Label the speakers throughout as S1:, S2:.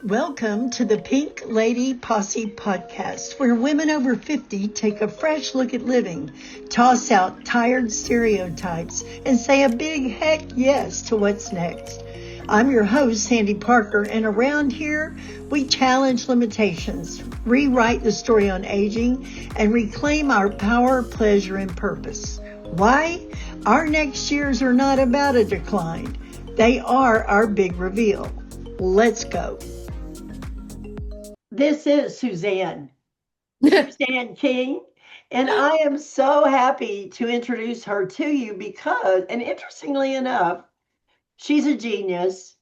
S1: Welcome to the Pink Lady Posse podcast, where women over 50 take a fresh look at living, toss out tired stereotypes, and say a big heck yes to what's next. I'm your host, Sandy Parker, and around here, we challenge limitations, rewrite the story on aging, and reclaim our power, pleasure, and purpose. Why? Our next years are not about a decline. They are our big reveal. Let's go. This is Suzanne King, and I am so happy to introduce her to you because, and interestingly enough, she's a genius.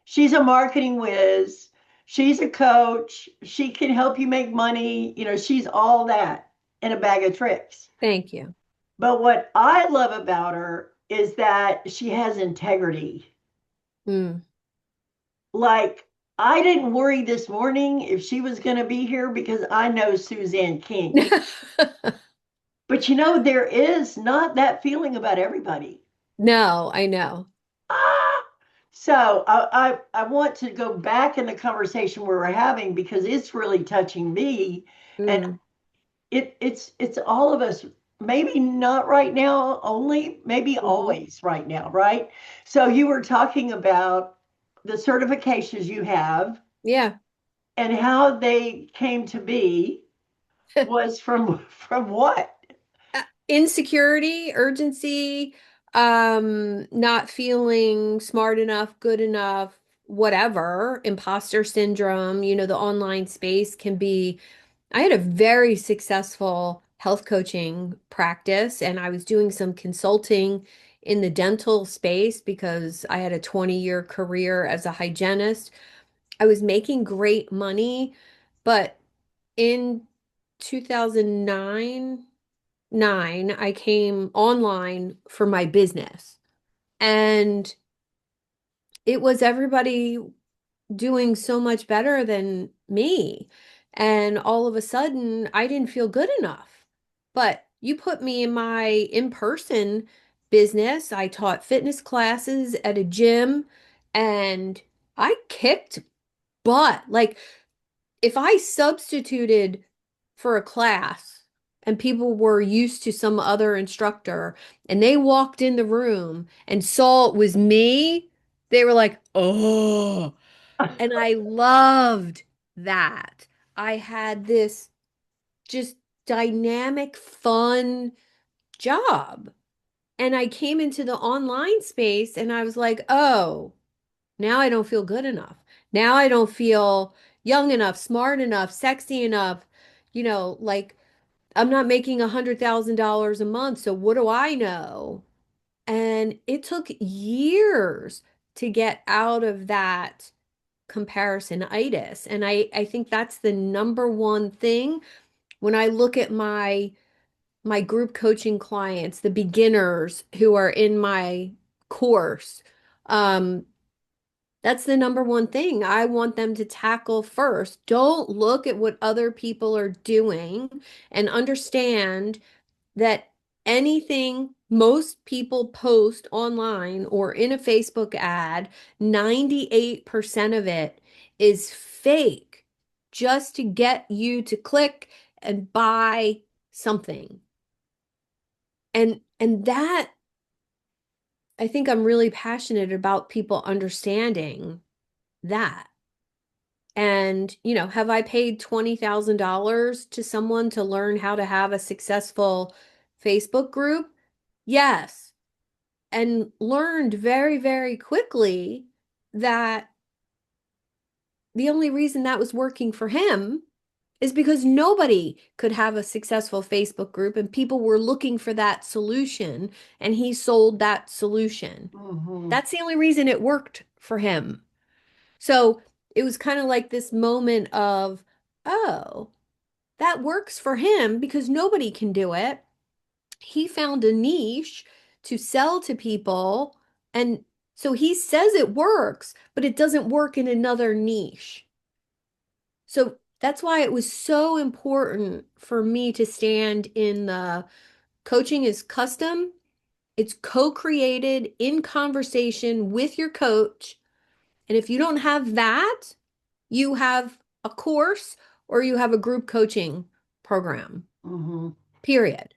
S1: She's a marketing whiz. She's a coach. She can help you make money. She's all that in a bag of tricks.
S2: Thank you.
S1: But what I love about her is that she has integrity.
S2: Mm.
S1: Like, I didn't worry this morning if she was going to be here because I know Suzanne King. But there is not that feeling about everybody.
S2: No, I know.
S1: Ah! So I want to go back in the conversation we were having because it's really touching me, and
S2: Mm.
S1: it's all of us. Maybe not right now only, maybe
S2: Mhm.
S1: always right now, right? So you were talking about the certifications you have
S2: Yeah.
S1: and how they came to be was from what?
S2: Insecurity, urgency, not feeling smart enough, good enough, whatever, imposter syndrome, the online space can be. I had a very successful health coaching practice, and I was doing some consulting in the dental space because I had a 20-year career as a hygienist. I was making great money, but in 2009, I came online for my business. And it was everybody doing so much better than me. And all of a sudden, I didn't feel good enough. But you put me in my in-person business. I taught fitness classes at a gym and I kicked butt. Like, if I substituted for a class and people were used to some other instructor and they walked in the room and saw it was me, they were like, oh. And I loved that. I had this just dynamic, fun job. And I came into the online space and I was like, oh, now I don't feel good enough. Now I don't feel young enough, smart enough, sexy enough. Like I'm not making $100,000 a month. So what do I know? And it took years to get out of that comparisonitis. And I think that's the number one thing when I look at my group coaching clients, the beginners who are in my course. Um, that's the number one thing I want them to tackle first. Don't look at what other people are doing and understand that anything most people post online or in a Facebook ad, 98% of it is fake just to get you to click and buy something. And that I think I'm really passionate about people understanding that. And, have I paid $20,000 to someone to learn how to have a successful Facebook group? Yes. And learned very, very quickly that the only reason that was working for him is because nobody could have a successful Facebook group and people were looking for that solution and he sold that solution.
S1: Mhm.
S2: That's the only reason it worked for him. So it was kind of like this moment of, oh, that works for him because nobody can do it. He found a niche to sell to people. And so he says it works, but it doesn't work in another niche. So that's why it was so important for me to stand in the coaching is custom. It's co-created in conversation with your coach. And if you don't have that, you have a course or you have a group coaching program,
S1: Hmm.
S2: period.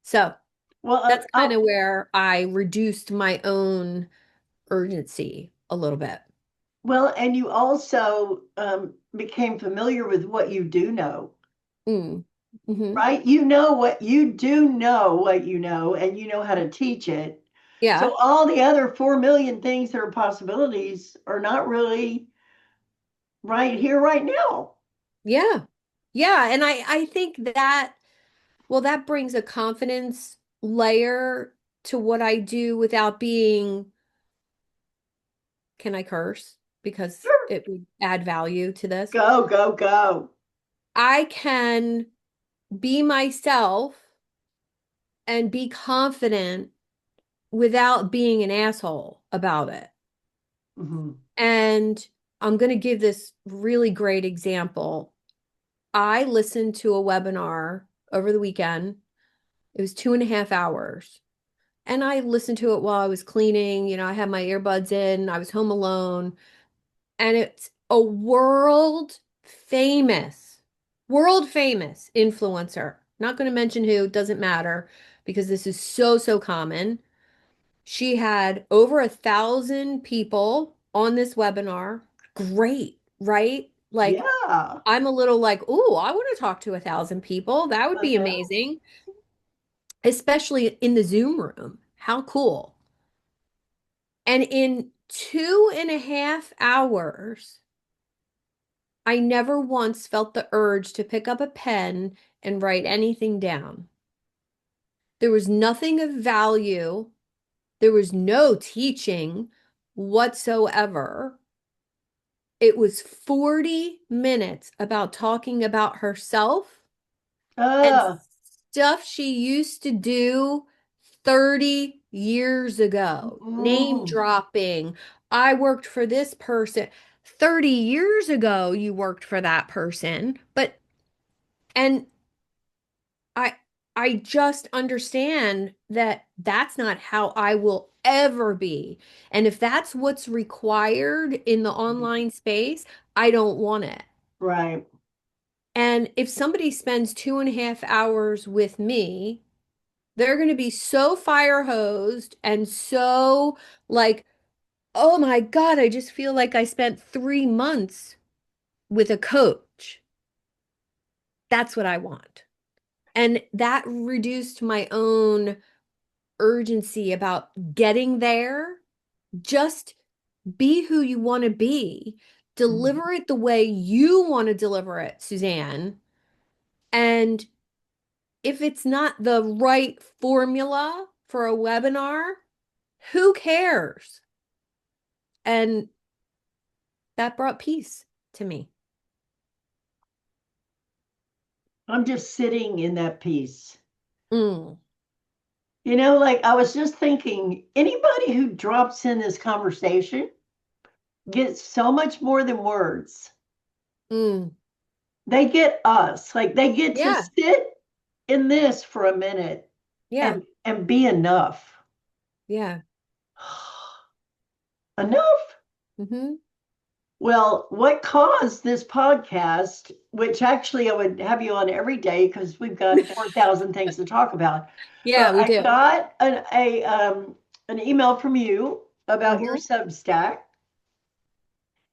S2: So
S1: Well,
S2: that's kind of where I reduced my own urgency a little bit.
S1: well, and you also became familiar with what you do know,
S2: Mm. Hmm.
S1: right? You know what you do know what you know, and you know how to teach it. So
S2: Yeah.
S1: all the other 4 million things that are possibilities are not really right here, right now.
S2: Yeah. Yeah. And I think that, well, that brings a confidence layer to what I do without being, can I curse? Because
S1: Sure.
S2: it would add value to this.
S1: Go, go, go.
S2: I can be myself and be confident without being an asshole about it.
S1: Hmm.
S2: And I'm going to give this really great example. I listened to a webinar over the weekend. It was 2.5 hours. And I listened to it while I was cleaning. You know, I had my earbuds in, I was home alone. And it's a world famous influencer. Not going to mention who, doesn't matter because this is so, so common. She had over 1,000 people on this webinar. Great, right? Like,
S1: Yeah.
S2: I'm a little like, oh, I want to talk to 1,000 people. That would be
S1: Uh-huh.
S2: amazing, especially in the Zoom room. How cool. And in 2.5 hours, I never once felt the urge to pick up a pen and write anything down. There was nothing of value. There was no teaching whatsoever. It was 40 minutes about talking about herself and
S1: Uh,
S2: stuff she used to do 30 years ago. Name
S1: mm,
S2: dropping. I worked for this person. 30 years ago, you worked for that person. And I, I just understand that that's not how I will ever be. And if that's what's required in the online space, I don't want it.
S1: right.
S2: And if somebody spends 2.5 hours with me, they're going to be so fire hosed and so like, oh my God, I just feel like I spent 3 months with a coach. That's what I want. And that reduced my own urgency about getting there. Just be who you want to be,
S1: Mhm.
S2: deliver it the way you want to deliver it, Suzanne. And if it's not the right formula for a webinar, who cares? And that brought peace to me.
S1: I'm just sitting in that peace.
S2: Mm,
S1: Like I was just thinking, anybody who drops in this conversation gets so much more than words.
S2: mm.
S1: They get us, like they get to
S2: Yeah,
S1: sit in this for a minute
S2: yeah,
S1: and be enough.
S2: yeah.
S1: Enough.
S2: Hmm.
S1: Well, what caused this podcast, which actually I would have you on every day because we've got 4,000 things to talk about.
S2: Yeah,
S1: But
S2: we
S1: I
S2: do.
S1: got an email from you about your
S2: Hmm.
S1: Substack,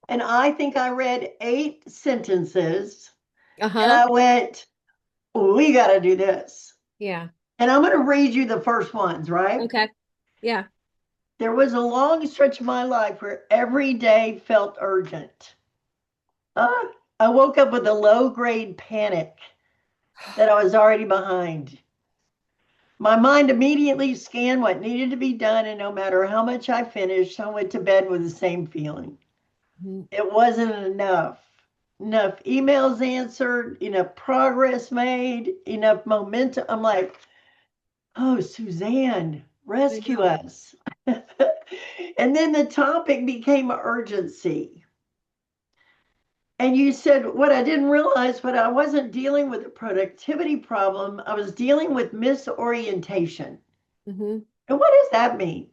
S1: and I think I read 8 sentences, and
S2: Uh-huh.
S1: I went, we got to do this.
S2: Yeah.
S1: And I'm going to read you the first ones, right?
S2: Okay. Yeah.
S1: There was a long stretch of my life where every day felt urgent. Uh, I woke up with a low grade panic that I was already behind. My mind immediately scanned what needed to be done, and no matter how much I finished, I went to bed with the same feeling.
S2: Mhm.
S1: It wasn't enough. Enough emails answered, enough progress made, enough momentum. I'm like, oh, Suzanne,
S2: I
S1: rescue
S2: know.
S1: us. And then the topic became urgency. And you said, what I didn't realize, but I wasn't dealing with a productivity problem. I was dealing with misorientation.
S2: Hmm.
S1: And what does that mean?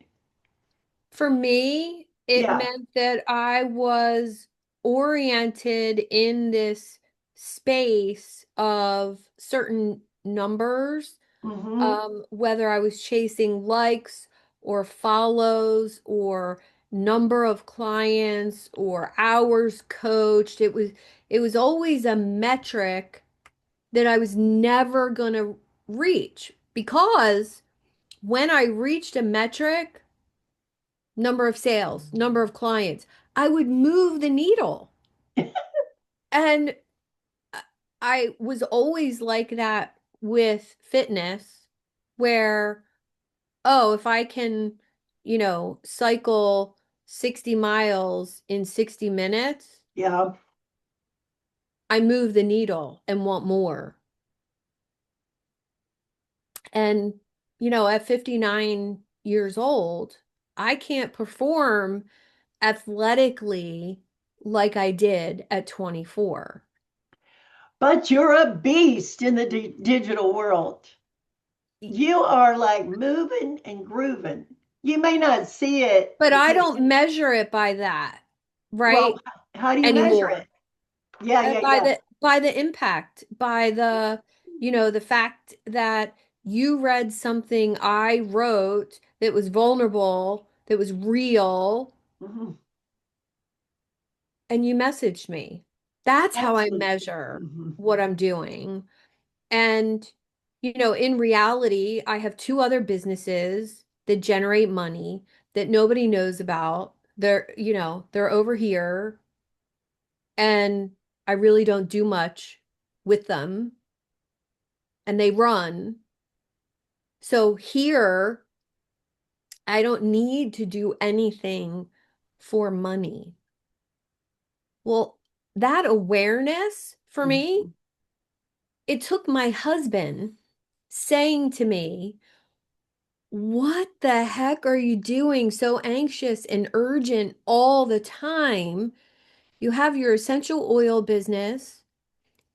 S2: For me, it
S1: Yeah.
S2: meant that I was oriented in this space of certain numbers,
S1: Mm-hmm.
S2: whether I was chasing likes or follows or number of clients or hours coached. It was always a metric that I was never going to reach because when I reached a metric, number of sales, number of clients, I would move the needle. And I was always like that with fitness, where, oh, if I can, cycle 60 miles in 60 minutes,
S1: Yeah.
S2: I move the needle and want more. And, at 59 years old, I can't perform athletically like I did at 24.
S1: But you're a beast in the digital world. You are like moving and grooving. You may not see it
S2: But I
S1: because,
S2: don't measure it by that,
S1: well,
S2: right?
S1: how do you measure it?
S2: Anymore.
S1: Yeah,
S2: Uh,
S1: yeah,
S2: by
S1: yeah.
S2: the by the impact, by the fact that you read something I wrote that was vulnerable, that was real,
S1: Hmm.
S2: and you messaged me. That's how I
S1: Absolutely.
S2: measure
S1: Hmm.
S2: what I'm doing. And, in reality, I have two other businesses that generate money that nobody knows about. They're over here, and I really don't do much with them, and they run. So here, I don't need to do anything for money. Well, that awareness for me,
S1: Hmm.
S2: it took my husband saying to me, "What the heck are you doing so anxious and urgent all the time? You have your essential oil business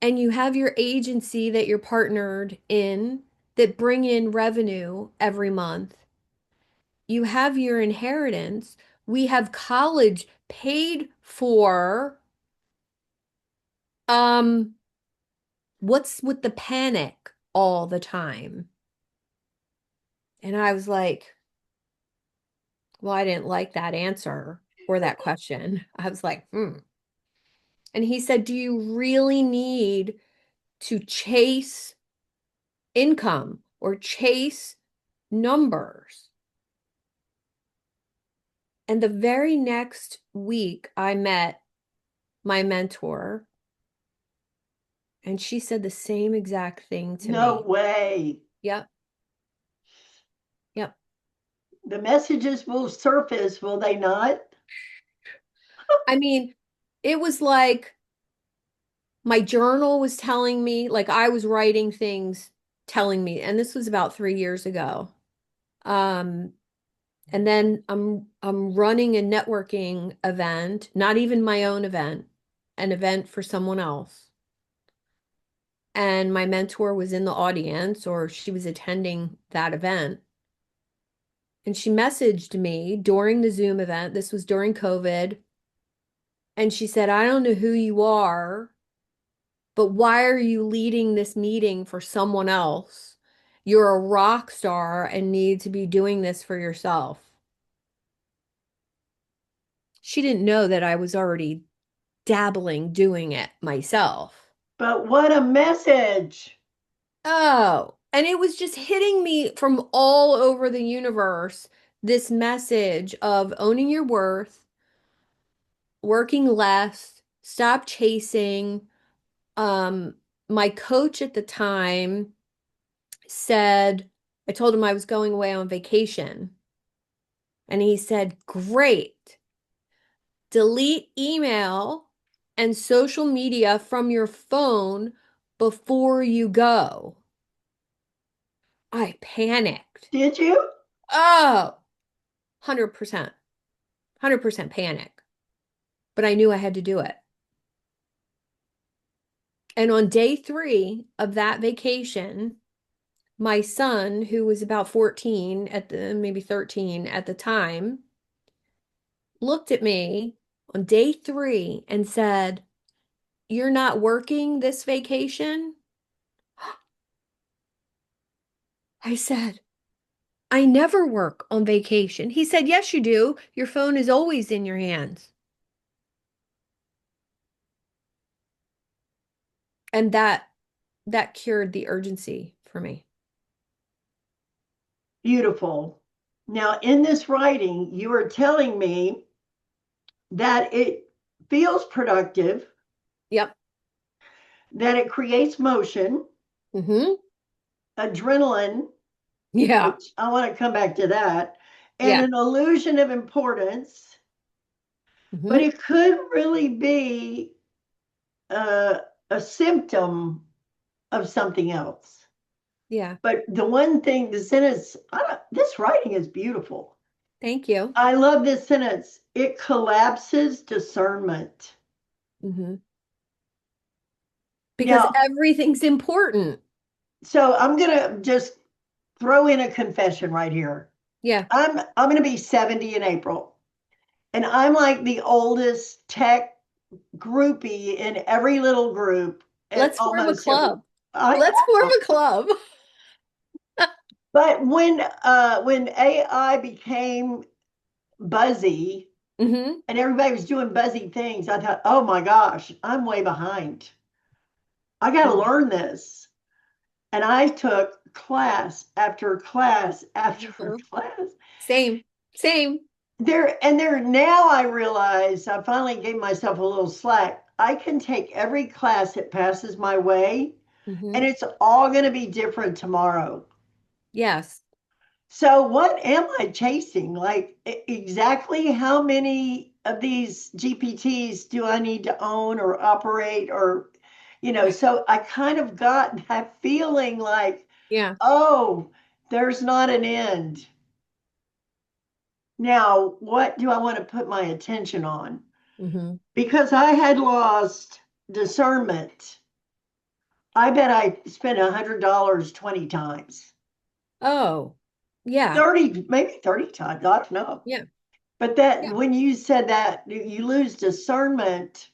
S2: and you have your agency that you're partnered in that bring in revenue every month. You have your inheritance. We have college paid for. Um, what's with the panic all the time?" And I was like, well, I didn't like that answer or that question. I was like, hmm. And he said, do you really need to chase income or chase numbers? And the very next week, I met my mentor, and she said the same exact thing to
S1: No
S2: me.
S1: way.
S2: Yep, yep.
S1: The messages will surface, will they not?
S2: I mean, it was like my journal was telling me, like I was writing things telling me, and this was about 3 years ago. Um, and then I'm running a networking event, not even my own event, an event for someone else. And my mentor was in the audience, or she was attending that event. And she messaged me during the Zoom event. This was during COVID. And she said, I don't know who you are, but why are you leading this meeting for someone else? You're a rock star and need to be doing this for yourself. She didn't know that I was already dabbling doing it myself.
S1: But what a message.
S2: Oh, and it was just hitting me from all over the universe, this message of owning your worth, working less, stop chasing. Um, my coach at the time said, I told him I was going away on vacation, and he said, "Great. Delete email and social media from your phone before you go." I panicked.
S1: Did you?
S2: Oh, 100%, 100% panic. But I knew I had to do it. And on day 3 of that vacation, my son, who was about 14 maybe 13 at the time, looked at me on day 3 and said, "You're not working this vacation?" I said, "I never work on vacation." He said, "Yes, you do. Your phone is always in your hands." And that cured the urgency for me.
S3: Beautiful. Now, in this writing, you are telling me that it feels productive,
S2: Yep.
S3: that it creates motion,
S2: Mm-hmm.
S3: adrenaline,
S2: Yeah.
S3: which I want to come back to that, and
S2: Yeah.
S3: an illusion of importance, but
S2: Mm-hmm.
S3: it could really be a, a symptom of something else.
S2: Yeah.
S3: But the one thing, the sentence, this writing is beautiful.
S2: Thank you.
S3: I love this sentence. It collapses discernment.
S2: Mm-hmm. Because
S3: Now,
S2: everything's important.
S3: so I'm gonna just throw in a confession right here.
S2: Yeah.
S3: I'm gonna be 70 in April, and I'm like the oldest tech groupie in every little group at
S2: Let's form a
S3: almost every.
S2: club.
S3: I
S2: Let's form
S3: know.
S2: a club.
S3: But when AI became buzzy
S2: Mm-hmm.
S3: and everybody was doing buzzy things, I thought, oh my gosh, I'm way behind. I got to
S2: Mm-hmm.
S3: learn this. And I took class after class after
S2: Mm-hmm.
S3: class.
S2: Same. Same.
S3: There now I realize I finally gave myself a little slack. I can take every class that passes my way,
S2: Mm-hmm.
S3: and it's all going to be different tomorrow.
S2: Yes.
S3: So what am I chasing? Like exactly how many of these GPTs do I need to own or operate or so I kind of got that feeling like,
S2: Yeah.
S3: oh, there's not an end. Now, what do I want to put my attention on?
S2: Mm-hmm.
S3: Because I had lost discernment. I bet I spent $100 20 times.
S2: Oh, yeah.
S3: 30, maybe 30 times. I don't know.
S2: Yeah.
S3: But that
S2: Yeah.
S3: when you said that you lose discernment,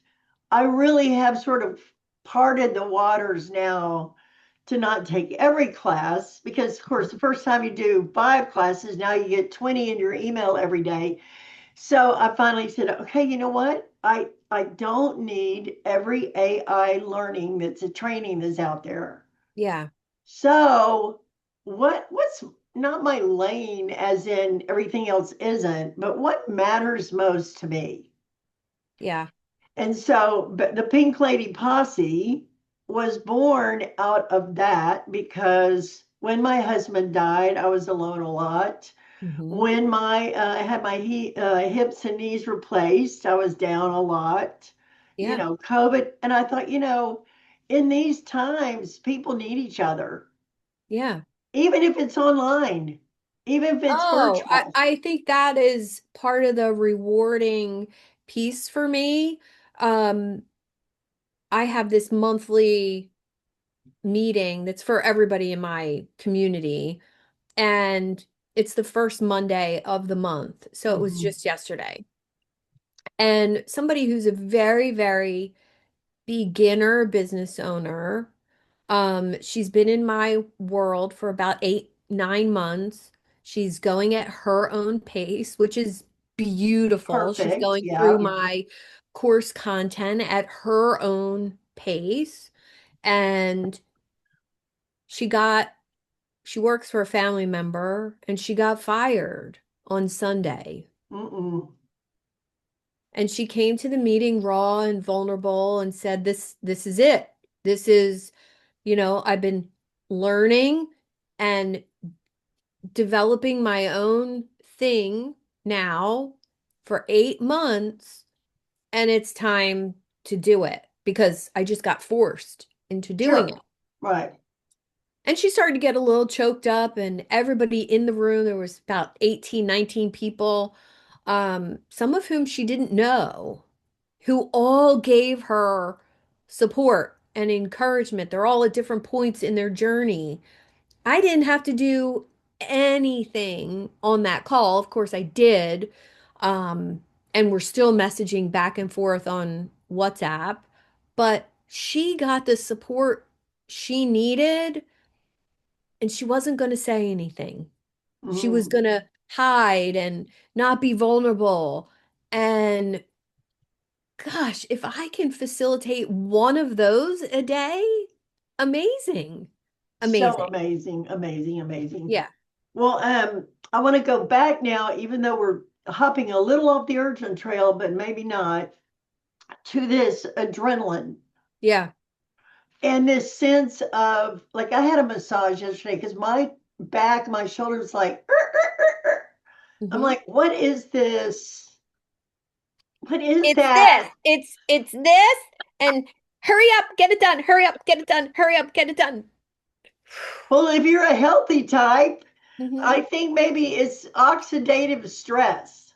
S3: I really have sort of parted the waters now to not take every class because, of course, the first time you do 5 classes, now you get 20 in your email every day. So I finally said, okay, you know what? I don't need every AI learning that's a training that's out there.
S2: Yeah.
S3: So what's not my lane as in everything else isn't, but what matters most to me?
S2: Yeah.
S3: And so, but the Pink Lady Posse was born out of that because when my husband died, I was alone a lot.
S2: Mm-hmm.
S3: When I had my hips and knees replaced, I was down a lot.
S2: Yeah.
S3: COVID, and I thought, in these times, people need each other,
S2: Yeah.
S3: even if it's online, even if it's
S2: Oh,
S3: virtual.
S2: I think that is part of the rewarding piece for me. Um, I have this monthly meeting that's for everybody in my community, and it's the first Monday of the month. So it was
S3: Mhm.
S2: just yesterday. And somebody who's a very, very beginner business owner, she's been in my world for about 8, 9 months. She's going at her own pace, which is beautiful. She's
S3: Perfect.
S2: going
S3: Yeah.
S2: through my course content at her own pace. And she got, she works for a family member and she got fired on Sunday.
S3: Mm-mm.
S2: And she came to the meeting raw and vulnerable and said, this is it. This is, I've been learning and developing my own thing now for 8 months, and it's time to do it because I just got forced into doing
S3: Sure.
S2: it.
S3: Right.
S2: And she started to get a little choked up, and everybody in the room, there was about 18, 19 people, some of whom she didn't know, who all gave her support and encouragement. They're all at different points in their journey. I didn't have to do anything on that call. Of course, I did. Um, and we're still messaging back and forth on WhatsApp, but she got the support she needed and she wasn't going to say anything. She was
S3: Mhm.
S2: going to hide and not be vulnerable. And gosh, if I can facilitate one of those a day, amazing.
S3: So
S2: Amazing.
S3: amazing, amazing, amazing.
S2: Yeah.
S3: Well, I want to go back now, even though we're hopping a little off the urgent trail, but maybe not, to this adrenaline
S2: Yeah.
S3: and this sense of like I had a massage yesterday because my back, my shoulders like, I'm
S2: Hmm.
S3: like, what is this? What is
S2: It's this.
S3: that?
S2: It's this. And hurry up, get it done. Hurry up, get it done. Hurry up, get it done.
S3: Well, if you're a healthy type,
S2: Hmm.
S3: I think maybe it's oxidative stress.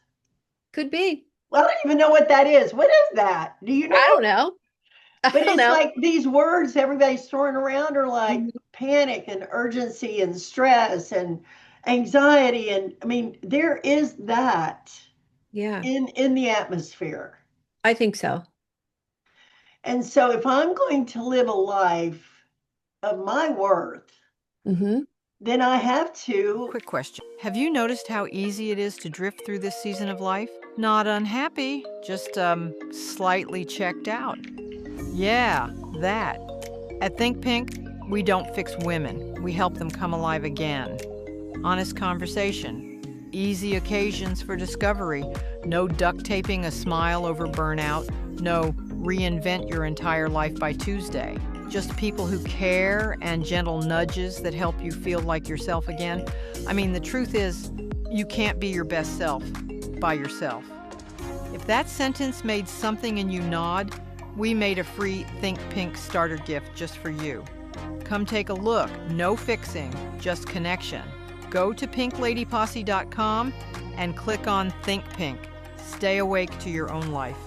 S2: Could be.
S3: Well, I don't even know what that is. What is that? Do you
S2: I
S3: know?
S2: don't know. I
S3: But
S2: don't
S3: it's
S2: know.
S3: like these words everybody's throwing around are like
S2: Mhm.
S3: panic and urgency and stress and anxiety. And I mean, there is that
S2: Yeah,
S3: in the atmosphere.
S2: I think so.
S3: And so if I'm going to live a life of my worth,
S2: Hmm.
S3: then I have to.
S4: Quick question. Have you noticed how easy it is to drift through this season of life? Not unhappy, just slightly checked out. Yeah, that. At Think Pink, we don't fix women. We help them come alive again. Honest conversation. Easy occasions for discovery. No duct taping a smile over burnout. No reinvent your entire life by Tuesday. Just people who care and gentle nudges that help you feel like yourself again. I mean, the truth is, you can't be your best self by yourself. If that sentence made something in you nod, we made a free Think Pink starter gift just for you. Come take a look. No fixing, just connection. Go to pinkladyposse.com and click on Think Pink. Stay awake to your own life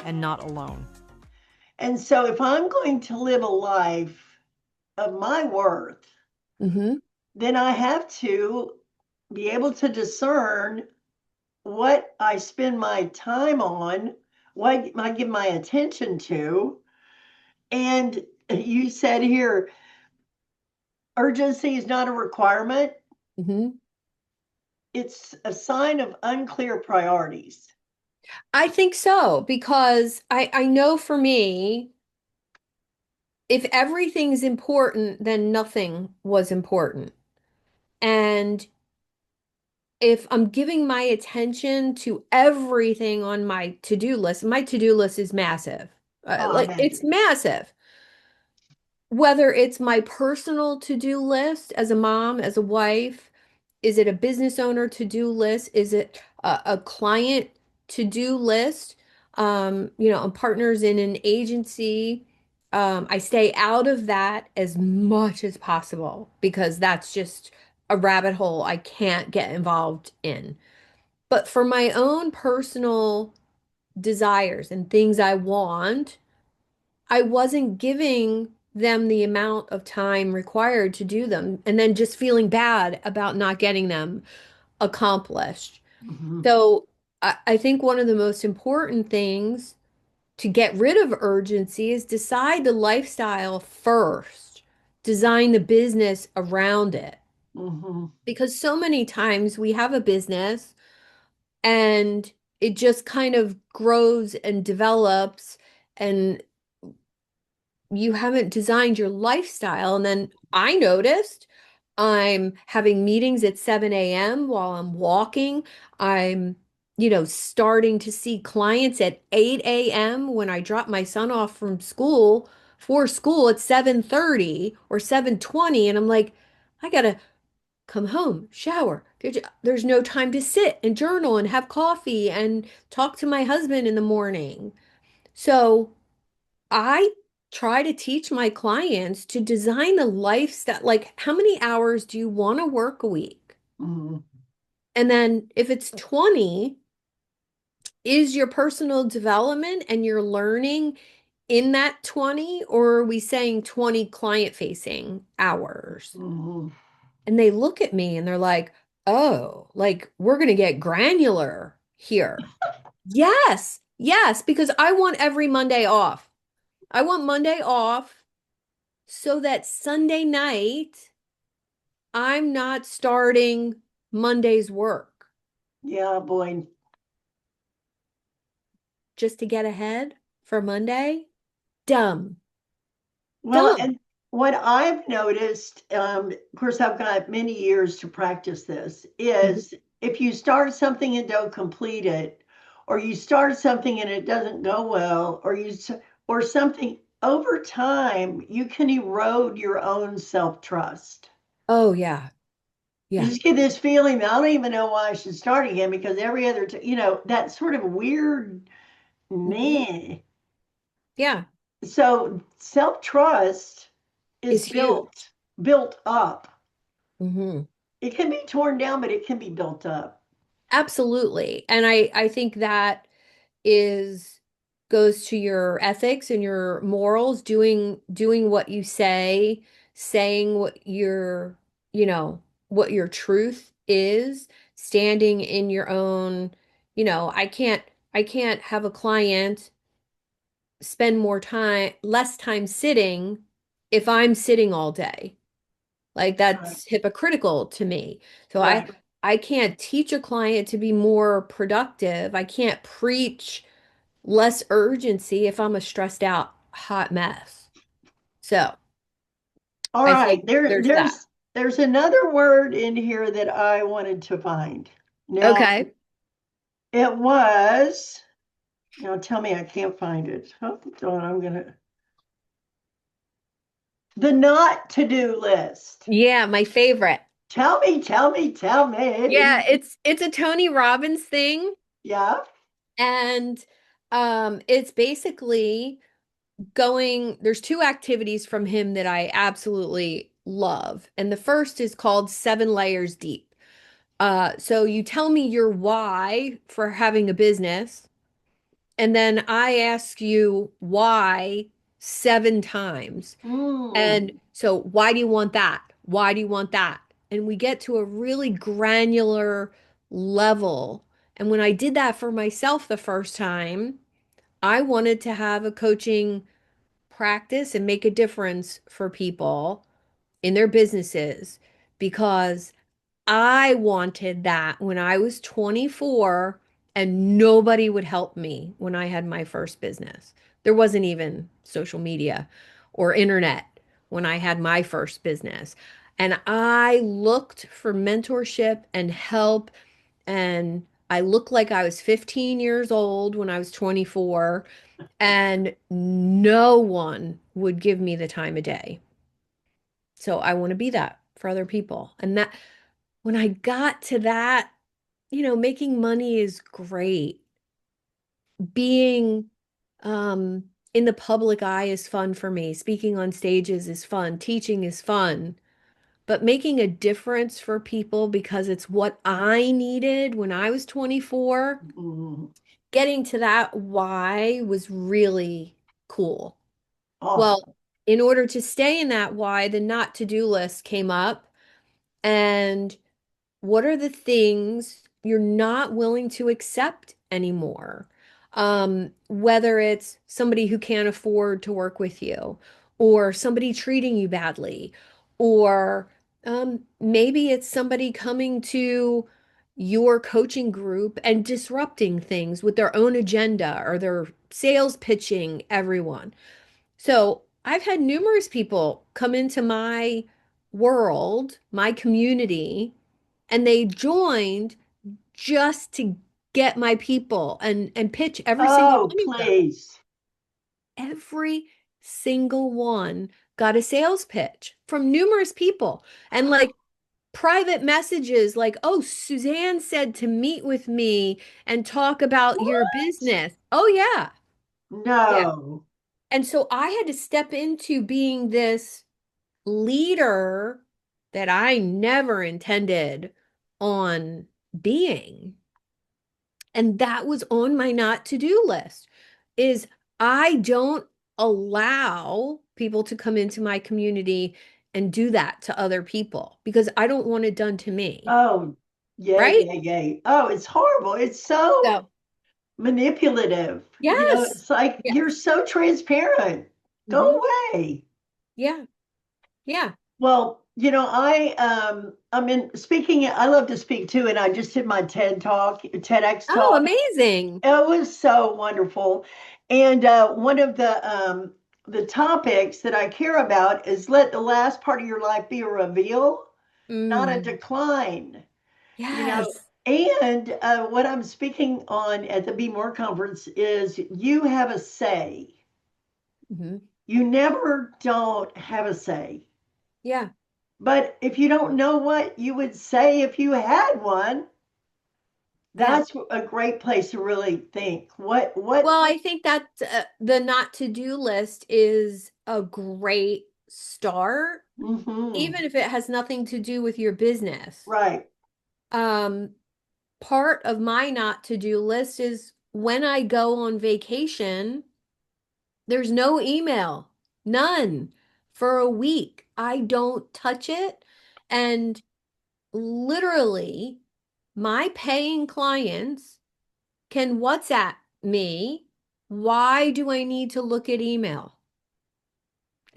S4: and not alone.
S3: And so if I'm going to live a life of my worth,
S2: Hmm.
S3: then I have to be able to discern what I spend my time on, what I give my attention to. And you said here, urgency is not a requirement.
S2: Hmm.
S3: It's a sign of unclear priorities.
S2: I think so because I know for me, if everything's important, then nothing was important. And if I'm giving my attention to everything on my to-do list, my to-do list is massive.
S3: Oh, I
S2: Like it's
S3: imagine.
S2: massive. Whether it's my personal to-do list as a mom, as a wife, is it a business owner to-do list? Is it a client to-do list? I'm partners in an agency. I stay out of that as much as possible because that's just a rabbit hole I can't get involved in. But for my own personal desires and things I want, I wasn't giving them the amount of time required to do them and then just feeling bad about not getting them accomplished.
S3: Mhm.
S2: So I think one of the most important things to get rid of urgency is decide the lifestyle first, design the business around it.
S3: Mhm.
S2: Because so many times we have a business and it just kind of grows and develops and you haven't designed your lifestyle. And then I noticed I'm having meetings at 7 a.m. while I'm walking. I'm, starting to see clients at 8 a.m. when I drop my son off from school for school at 7:30 or 7:20. And I'm like, I gotta come home, shower. There's no time to sit and journal and have coffee and talk to my husband in the morning. So I try to teach my clients to design a lifestyle. Like, how many hours do you want to work a week?
S3: Mhm.
S2: And then if it's 20, is your personal development and your learning in that 20, or are we saying 20 client facing hours?
S3: Mhm.
S2: And they look at me and they're like, oh, like we're going to get granular here. Yes, yes, because I want every Monday off. I want Monday off so that Sunday night I'm not starting Monday's work
S3: Yeah, boy.
S2: just to get ahead for Monday. Dumb,
S3: Well,
S2: dumb.
S3: and what I've noticed, of course, I've got many years to practice this,
S2: Mhm.
S3: is if you start something and don't complete it, or you start something and it doesn't go well, or something over time, you can erode your own self-trust.
S2: Oh, yeah,
S3: You
S2: yeah.
S3: just get this feeling that I don't even know why I should start again because every other, that sort of weird
S2: Mhm.
S3: meh.
S2: Yeah,
S3: So self-trust is
S2: it's huge.
S3: built up.
S2: Hmm.
S3: It can be torn down, but it can be built up.
S2: Absolutely. And I think that is goes to your ethics and your morals, doing what you say, saying what what your truth is, standing in your own, I can't have a client spend less time sitting if I'm sitting all day. Like
S3: Right.
S2: that's hypocritical to me. So I
S3: Right.
S2: I can't teach a client to be more productive. I can't preach less urgency if I'm a stressed out hot mess. So
S3: All
S2: I
S3: right.
S2: think there's that.
S3: There's another word in here that I wanted to find. Now
S2: Okay.
S3: it was. Now tell me I can't find it. Hold on, I'm gonna. The not to do list.
S2: Yeah, my favorite.
S3: Tell me, tell me, tell
S2: Yeah,
S3: me.
S2: it's a Tony Robbins thing,
S3: Yeah.
S2: and it's basically there's two activities from him that I absolutely love. And the first is called 7 layers deep. So you tell me your why for having a business, and then I ask you why 7 times.
S3: Mm.
S2: And so, why do you want that? Why do you want that? And we get to a really granular level. And when I did that for myself the first time, I wanted to have a coaching practice and make a difference for people in their businesses because I wanted that when I was 24 and nobody would help me when I had my first business. There wasn't even social media or internet when I had my first business. And I looked for mentorship and help. And I looked like I was 15 years old when I was 24, and no one would give me the time of day. So I want to be that for other people. And that when I got to that, making money is great. Being in the public eye is fun for me. Speaking on stages is fun. Teaching is fun. But making a difference for people because it's what I needed when I was 24,
S3: Mm.
S2: getting to that why was really cool.
S3: Oh.
S2: Well, in order to stay in that why, the not to-do list came up. And what are the things you're not willing to accept anymore? Whether it's somebody who can't afford to work with you, or somebody treating you badly, or maybe it's somebody coming to your coaching group and disrupting things with their own agenda or their sales pitching everyone. So I've had numerous people come into my world, my community, and they joined just to get my people and pitch every single
S3: Oh,
S2: one of them.
S3: please.
S2: Every single one got a sales pitch from numerous people. And like private messages like, "Oh, Suzanne said to meet with me and talk about your
S3: What?
S2: business." Oh yeah. Yeah.
S3: No.
S2: And so I had to step into being this leader that I never intended on being. And that was on my not to-do list is I don't allow people to come into my community and do that to other people because I don't want it done to me,
S3: Oh, yay,
S2: right?
S3: yay, yay. Oh, it's horrible. It's so
S2: So,
S3: manipulative.
S2: Yes.
S3: It's like you're
S2: Yes.
S3: so transparent. Go
S2: Hmm.
S3: away.
S2: Yeah. Yeah.
S3: Well, I'm in speaking, I love to speak too, and I just did my TEDx
S2: Oh,
S3: talk.
S2: amazing.
S3: It was so wonderful. And one of the topics that I care about is let the last part of your life be a reveal, not a
S2: Mm.
S3: decline. You know,
S2: Yes.
S3: and what I'm speaking on at the Be More conference is you have a say.
S2: Hmm.
S3: You never don't have a say.
S2: Yeah.
S3: But if you don't know what you would say if you had one,
S2: Yeah.
S3: that's a great place to really think. What?
S2: Well, I think that the not to do list is a great start,
S3: Hmm.
S2: even if it has nothing to do with your business.
S3: Right.
S2: Um, Part of my not to do list is when I go on vacation, there's no email, none for a week. I don't touch it. And literally, my paying clients can WhatsApp me. Why do I need to look at email?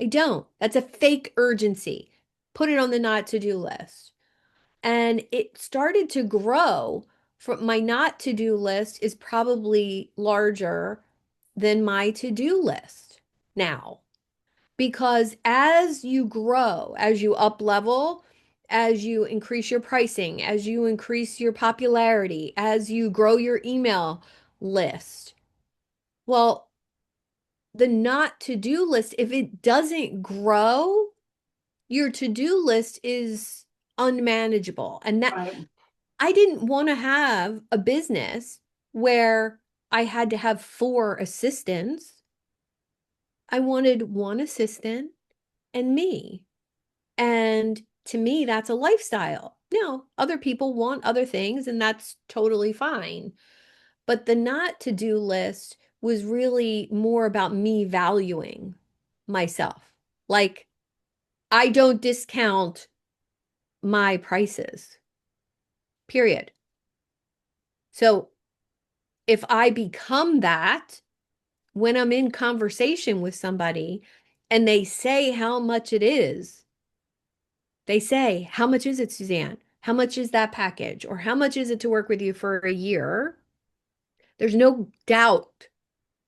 S2: I don't. That's a fake urgency. Put it on the not to do list. And it started to grow. From my not to do list is probably larger than my to do list now. Because as you grow, as you up level, as you increase your pricing, as you increase your popularity, as you grow your email list, well, the not to do list, if it doesn't grow, your to do list is unmanageable. And that
S3: Right.
S2: I didn't want to have a business where I had to have four assistants. I wanted one assistant and me. And to me, that's a lifestyle. Now, other people want other things, and that's totally fine. But the not to do list was really more about me valuing myself. Like, I don't discount my prices, period. So if I become that when I'm in conversation with somebody and they say how much it is, they say, how much is it, Suzanne? How much is that package? Or how much is it to work with you for a year? There's no doubt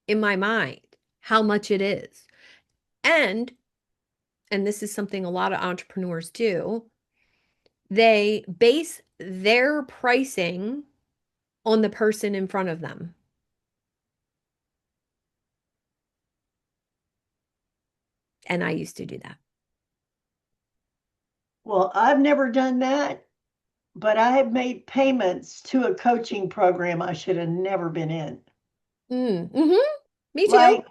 S2: in my mind how much it is. And, and this is something a lot of entrepreneurs do, they base their pricing on the person in front of them. And I used to do that.
S3: Well, I've never done that, but I have made payments to a coaching program I should have never been in.
S2: Mm-hmm. Me too.
S3: Like,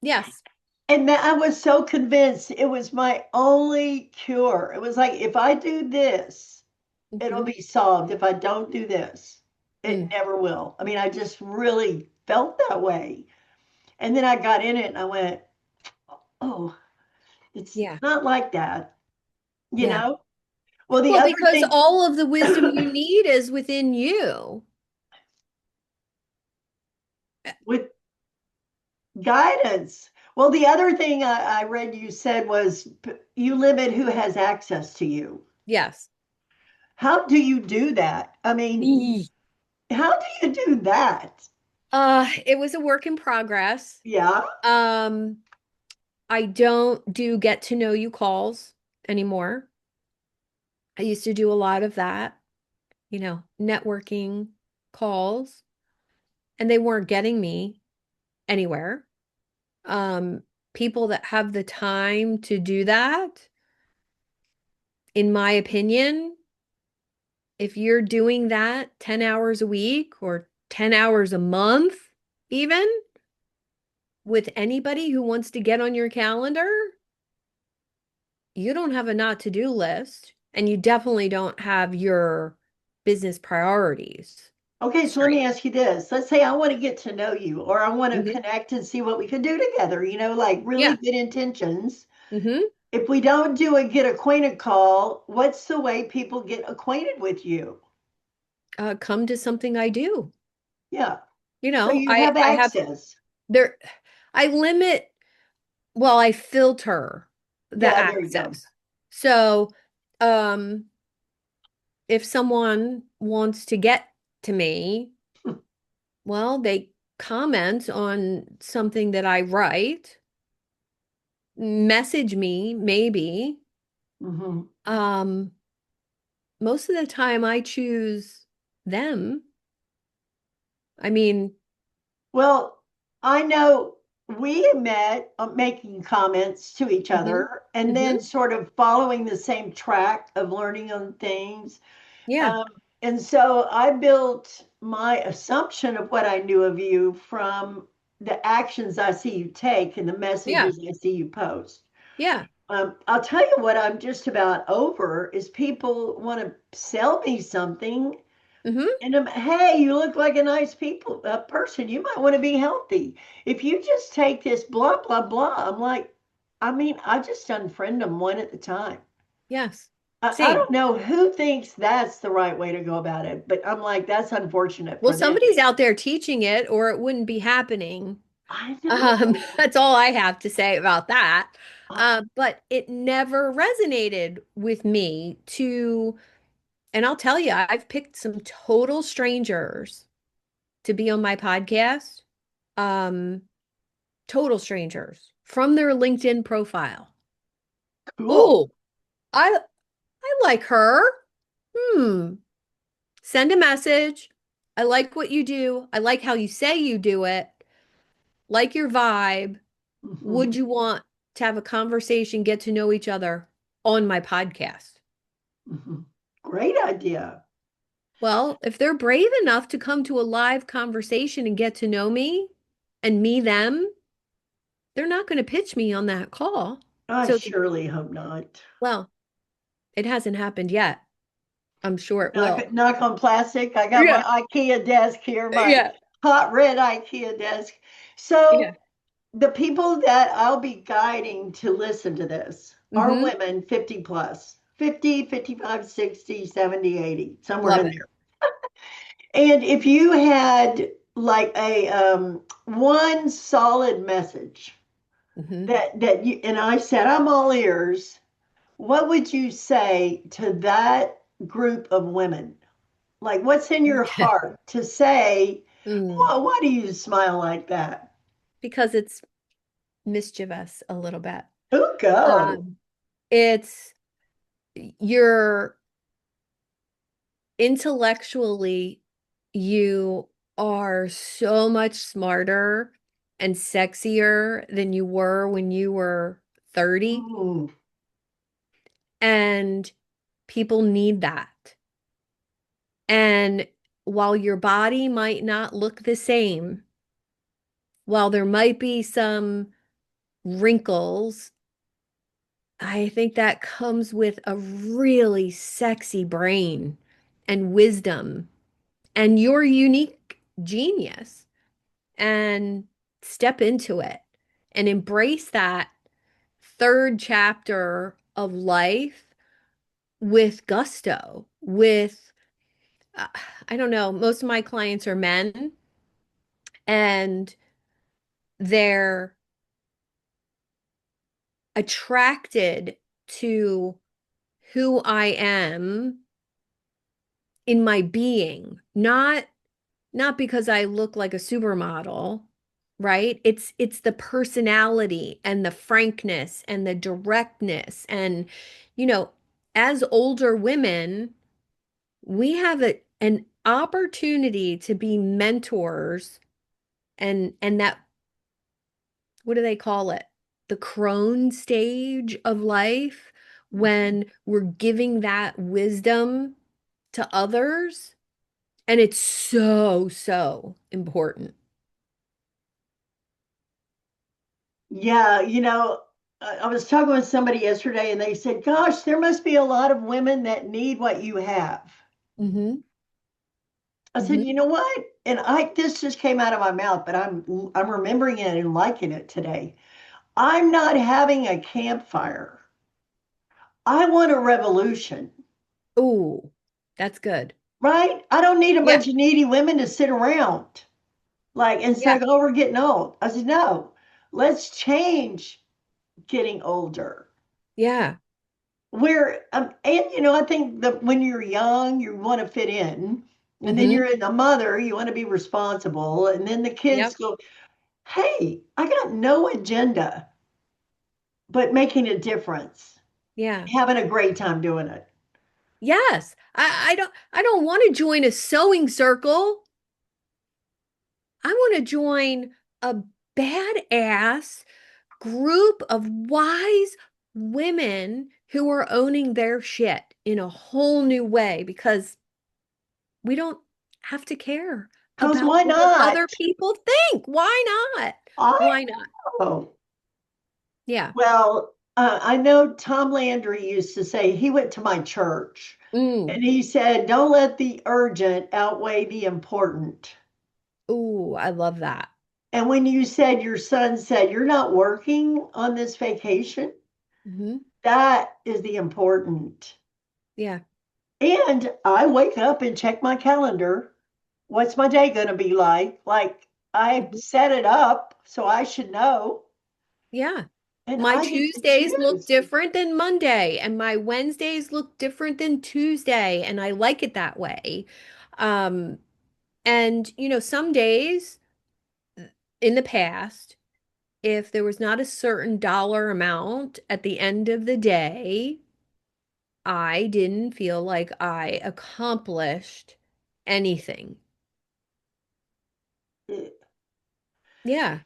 S2: Yes.
S3: and that I was so convinced it was my only cure. It was like, if I do this, it'll
S2: Mm-hmm.
S3: be solved. If I don't do this, it
S2: Mm.
S3: never will. I mean, I just really felt that way. And then I got in it and I went, oh, it's
S2: Yeah.
S3: not like that, you
S2: Yeah.
S3: know? Well, the
S2: Well,
S3: other
S2: because
S3: thing
S2: all of the wisdom you need is within you.
S3: with guidance. Well, the other thing I read you said was you limit who has access to you.
S2: Yes.
S3: How do you do that? I mean,
S2: Eee.
S3: how do you do that?
S2: It was a work in progress.
S3: Yeah.
S2: Um, I don't do get to know you calls anymore. I used to do a lot of that, networking calls, and they weren't getting me anywhere. Um, People that have the time to do that, in my opinion, if you're doing that 10 hours a week or 10 hours a month, even with anybody who wants to get on your calendar, you don't have a not to do list and you definitely don't have your business priorities
S3: Okay, so let me
S2: straight.
S3: ask you this. Let's say I want to get to know you or I want to
S2: Hmm.
S3: connect and see what we could do together, like really
S2: Yeah.
S3: good intentions.
S2: Hmm.
S3: If we don't do a get acquainted call, what's the way people get acquainted with you?
S2: Come to something I do.
S3: Yeah.
S2: You
S3: So
S2: know,
S3: you have
S2: I have
S3: access.
S2: there, I limit, well, I filter the
S3: Yeah, there you go.
S2: access. So, um, if someone wants to get to me, well, they comment on something that I write, message me, maybe.
S3: Hmm.
S2: Um, Most of the time I choose them. I mean,
S3: Well, I know we met making comments to each
S2: hmm
S3: other and then
S2: hmm
S3: sort of following the same track of learning on things.
S2: yeah,
S3: Um, and so I built my assumption of what I knew of you from the actions I see you take and the
S2: yeah,
S3: messages I see you post.
S2: yeah.
S3: I'll tell you what I'm just about over is people want to sell me something.
S2: hmm
S3: And hey, you look like a nice person. You might want to be healthy. If you just take this blah blah blah, I'm like, I mean, I just unfriend them one at a time.
S2: Yes.
S3: I
S2: Same.
S3: don't know who thinks that's the right way to go about it, but I'm like, that's unfortunate
S2: Well,
S3: for them.
S2: somebody's out there teaching it, or it wouldn't be happening.
S3: I know.
S2: That's all I have to say about that.
S3: Uh,
S2: But it never resonated with me and I'll tell you, I've picked some total strangers to be on my podcast. Um, Total strangers from their LinkedIn profile.
S3: cool.
S2: Oh, I like her. Hmm. Send a message. I like what you do. I like how you say you do it. Like your vibe. Would
S3: Hmm.
S2: you want to have a conversation, get to know each other on my podcast?
S3: Hmm. Great idea.
S2: Well, if they're brave enough to come to a live conversation and get to know me and me them, they're not going to pitch me on that call.
S3: I
S2: So,
S3: surely hope not.
S2: well, it hasn't happened yet. I'm sure it will.
S3: Knock on plastic. I got my
S2: Yeah.
S3: IKEA desk here, my
S2: Yeah.
S3: hot red IKEA desk.
S2: Yeah.
S3: So the people that I'll be guiding to listen to this are
S2: Mm-hmm.
S3: women 50 plus, 50, 55, 60, 70, 80, somewhere
S2: Love
S3: in
S2: it.
S3: there. And if you had like a one solid message
S2: Mm-hmm.
S3: that you and I said I'm all ears, what would you say to that group of women? Like what's in your
S2: Okay.
S3: heart to say,
S2: Mm.
S3: well, why do you smile like that?
S2: Because it's mischievous a little bit.
S3: Who go?
S2: Um, it's you're intellectually, you are so much smarter and sexier than you were when you were 30.
S3: Mm,
S2: And people need that. And while your body might not look the same, while there might be some wrinkles, I think that comes with a really sexy brain and wisdom and your unique genius. And step into it and embrace that third chapter of life with gusto, with, uh, I don't know, most of my clients are men and they're attracted to who I am in my being, not because I look like a supermodel, right? It's the personality and the frankness and the directness and you know, as older women, we have an opportunity to be mentors and that what do they call it? The crone stage of life when we're giving that wisdom to others and it's so important.
S3: yeah, I was talking with somebody yesterday and they said, gosh, there must be a lot of women that need what you have.
S2: Mm-hmm.
S3: I said,
S2: Mm-hmm.
S3: you know what? And this just came out of my mouth, but I'm remembering it and liking it today. I'm not having a campfire. I want a revolution.
S2: Ooh, that's good.
S3: right? I don't need a
S2: Yeah.
S3: bunch of needy women to sit around like and
S2: Yeah.
S3: say, oh, we're getting old. I said, no, let's change getting older.
S2: Yeah.
S3: Where and I think that when you're young, you want to fit in, and then
S2: Mm-hmm.
S3: you're in the mother, you want to be responsible, and then the kids
S2: Yep.
S3: go, hey, I got no agenda but making a difference,
S2: Yeah.
S3: having a great time doing it.
S2: Yes. I don't want to join a sewing circle. I want to join a badass group of wise women who are owning their shit in a whole new way because we don't have to care
S3: Because
S2: about
S3: why
S2: what
S3: not?
S2: other people think. Why not?
S3: I
S2: Why not?
S3: know.
S2: Yeah.
S3: Well, I know Tom Landry used to say he went to my church
S2: Mm.
S3: and he said, don't let the urgent outweigh the important.
S2: Ooh, I love that.
S3: And when you said your son said, you're not working on this vacation,
S2: Hmm.
S3: that is the important.
S2: Yeah.
S3: And I wake up and check my calendar. What's my day going to be like? Like I
S2: Mhm.
S3: set it up, so I should know.
S2: Yeah.
S3: And
S2: My
S3: I get to
S2: Tuesdays look
S3: choose.
S2: different than Monday, and my Wednesdays look different than Tuesday, and I like it that way. Um, and some days in the past, if there was not a certain dollar amount at the end of the day, I didn't feel like I accomplished anything. Yeah.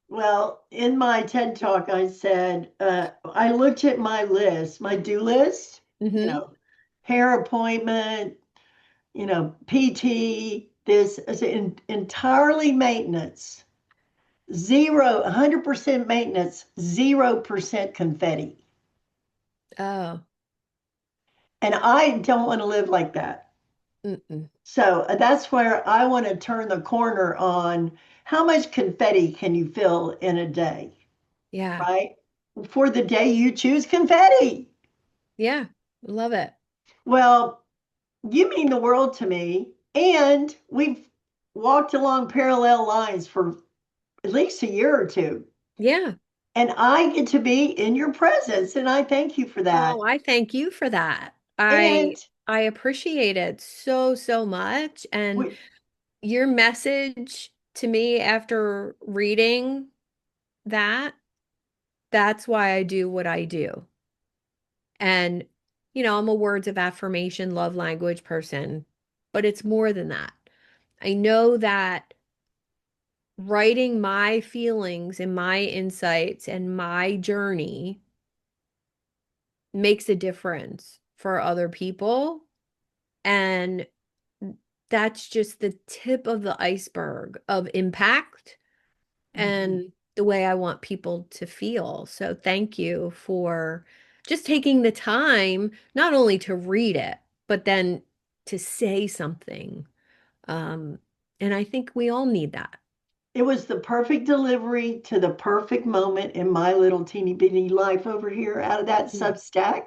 S3: Well, in my TED talk, I said, I looked at my list, my do list, you
S2: Hmm.
S3: know, hair appointment, PT, this is entirely maintenance, 100% maintenance, 0% confetti.
S2: Oh.
S3: And I don't want to live like that.
S2: Mm-mm.
S3: So that's where I want to turn the corner on how much confetti can you fill in a day,
S2: Yeah.
S3: right? For the day you choose confetti.
S2: Yeah. Love it.
S3: Well, you mean the world to me. And we've walked along parallel lines for at least a year or two.
S2: Yeah.
S3: And I get to be in your presence. And I thank you for that.
S2: Oh, I thank you for that. I
S3: And
S2: I appreciate it so, so much. And
S3: we,
S2: your message to me after reading that, that's why I do what I do. And, I'm a words of affirmation, love language person, but it's more than that. I know that writing my feelings and my insights and my journey makes a difference for other people. And that's just the tip of the iceberg of impact
S3: Mhm.
S2: and the way I want people to feel. So thank you for just taking the time not only to read it, but then to say something. Um, and I think we all need that.
S3: It was the perfect delivery to the perfect moment in my little teeny bitty life over here out of that
S2: Mm.
S3: Substack.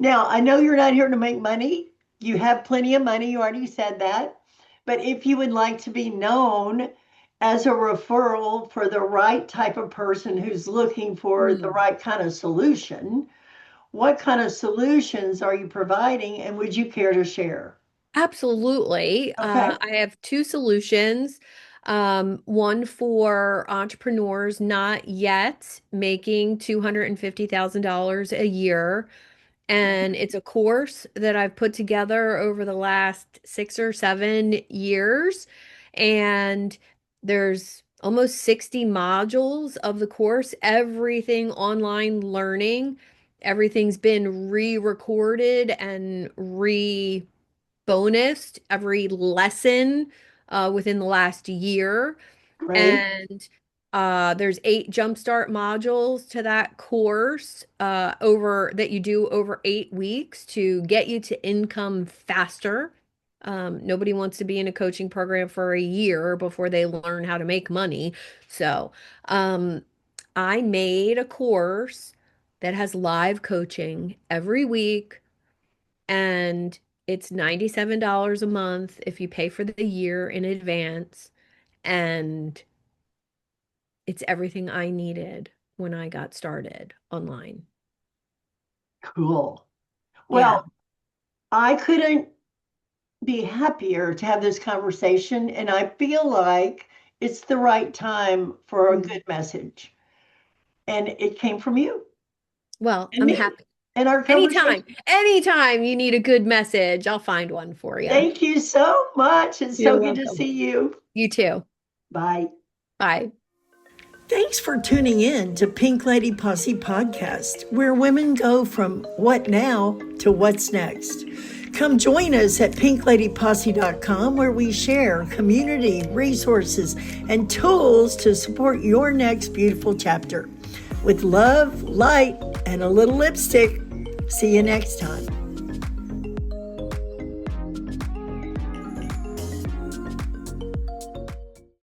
S3: Now, I know you're not here to make money. You have plenty of money. You already said that. But if you would like to be known as a referral for the right type of person who's looking for the
S2: Mm.
S3: right kind of solution, what kind of solutions are you providing and would you care to share?
S2: Absolutely.
S3: Okay,
S2: I have two solutions. One for entrepreneurs not yet making $250,000 a year. And it's a course that I've put together over the last 6 or 7 years. And there's almost 60 modules of the course, everything online learning. Everything's been re-recorded and bonused every lesson within the last year.
S3: great,
S2: And there's 8 jumpstart modules to that course over that you do over 8 weeks to get you to income faster. Nobody wants to be in a coaching program for a year before they learn how to make money. So um, I made a course that has live coaching every week, and It's $97 a month if you pay for the year in advance. And it's everything I needed when I got started online.
S3: Cool.
S2: Yeah.
S3: Well, I couldn't be happier to have this conversation, and I feel like it's the right time for a good message. And it came from you
S2: Well,
S3: and
S2: I'm
S3: me
S2: happy.
S3: and our conversation.
S2: Anytime you need a good message, I'll find one for you.
S3: Thank you so much. It's
S2: You're
S3: so good to
S2: welcome.
S3: see you.
S2: You too.
S3: Bye.
S2: Bye.
S1: Thanks for tuning in to Pink Lady Posse Podcast, where women go from what now to what's next. Come join us at pinkladyposse.com, where we share community, resources, and tools to support your next beautiful chapter. With love, light, and a little lipstick. See you next time.